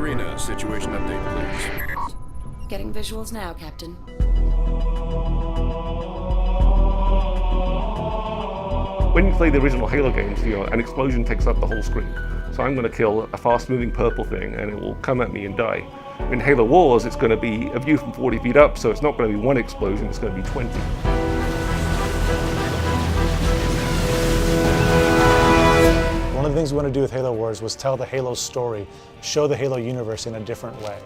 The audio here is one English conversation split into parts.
arena. Situation update, please. Getting visuals now, Captain. When you play the original Halo games, an explosion takes up the whole screen. So I'm going to kill a fast-moving purple thing, and it will come at me and die. In Halo Wars, it's going to be a view from 40 feet up, so it's not going to be one explosion, it's going to be 20. One of the things we want to do with Halo Wars was tell the Halo story, show the Halo universe in a different way,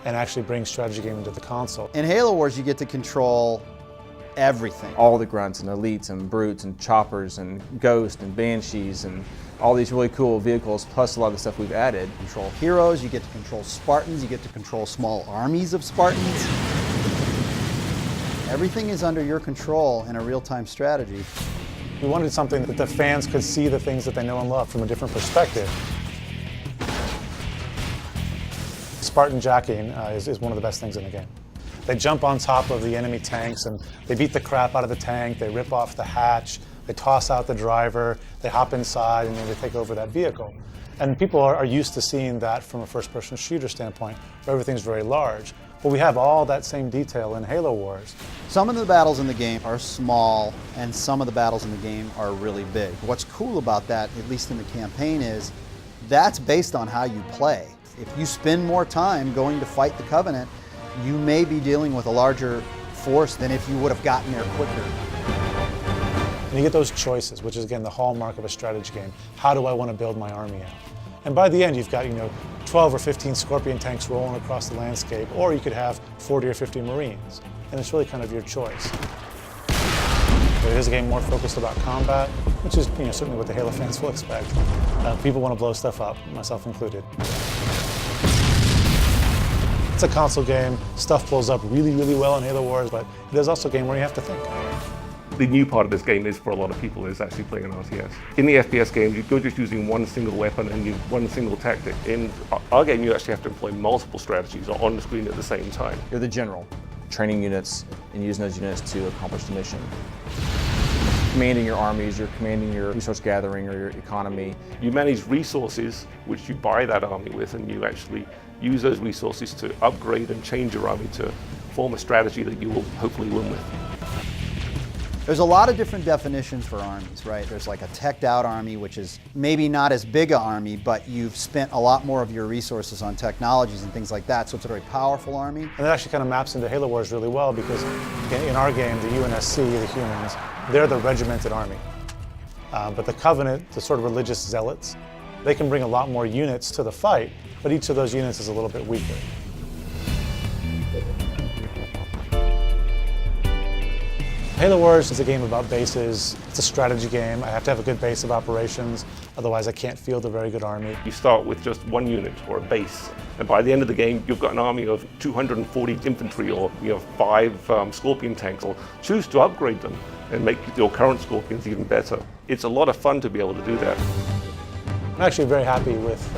and actually bring strategy gaming to the console. In Halo Wars, you get to control everything. All the grunts and elites and brutes and choppers and ghosts and banshees and all these really cool vehicles, plus a lot of the stuff we've added. Control heroes, you get to control Spartans, you get to control small armies of Spartans. Everything is under your control in a real-time strategy. We wanted something that the fans could see the things that they know and love from a different perspective. Spartan jacking is one of the best things in the game. They jump on top of the enemy tanks and they beat the crap out of the tank, they rip off the hatch, they toss out the driver, they hop inside, and then they take over that vehicle. And people are used to seeing that from a first-person shooter standpoint, where everything's very large. But we have all that same detail in Halo Wars. Some of the battles in the game are small, and some of the battles in the game are really big. What's cool about that, at least in the campaign, is that's based on how you play. If you spend more time going to fight the Covenant, you may be dealing with a larger force than if you would have gotten there quicker. And you get those choices, which is again the hallmark of a strategy game. How do I want to build my army out? And by the end, you've got 12 or 15 Scorpion tanks rolling across the landscape, or you could have 40 or 50 Marines. And it's really kind of your choice. It is a game more focused about combat, which is certainly what the Halo fans will expect. People want to blow stuff up, myself included. It's a console game. Stuff blows up really, really well in Halo Wars, but it is also a game where you have to think. The new part of this game is, for a lot of people, is actually playing an RTS. In the FPS games, you're just using one single weapon and one single tactic. In our game, you actually have to employ multiple strategies on the screen at the same time. You're the general, training units and using those units to accomplish the mission. Commanding your armies, you're commanding your resource gathering or your economy. You manage resources, which you buy that army with, and you actually use those resources to upgrade and change your army to form a strategy that you will hopefully win with. There's a lot of different definitions for armies, right? There's like a teched out army, which is maybe not as big an army, but you've spent a lot more of your resources on technologies and things like that, so it's a very powerful army. And it actually kind of maps into Halo Wars really well because in our game, the UNSC, the humans, they're the regimented army. But the Covenant, the sort of religious zealots, they can bring a lot more units to the fight, but each of those units is a little bit weaker. Halo Wars is a game about bases. It's a strategy game. I have to have a good base of operations, otherwise I can't field a very good army. You start with just one unit or a base, and by the end of the game, you've got an army of 240 infantry or 5 Scorpion tanks. Or choose to upgrade them and make your current Scorpions even better. It's a lot of fun to be able to do that. I'm actually very happy with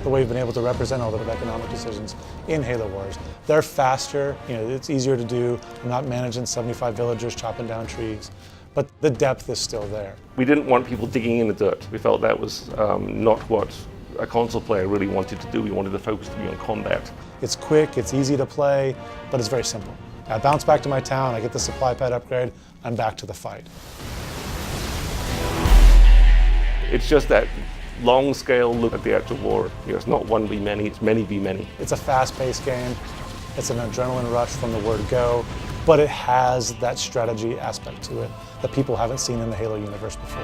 the way we've been able to represent all the economic decisions in Halo Wars. They're faster, it's easier to do. I'm not managing 75 villagers chopping down trees, but the depth is still there. We didn't want people digging in the dirt. We felt that was not what a console player really wanted to do. We wanted the focus to be on combat. It's quick, it's easy to play, but it's very simple. I bounce back to my town, I get the supply pad upgrade, I'm back to the fight. It's just that long-scale look at the actual war. It's not one v many, it's many v many. It's a fast-paced game. It's an adrenaline rush from the word go, but it has that strategy aspect to it that people haven't seen in the Halo universe before.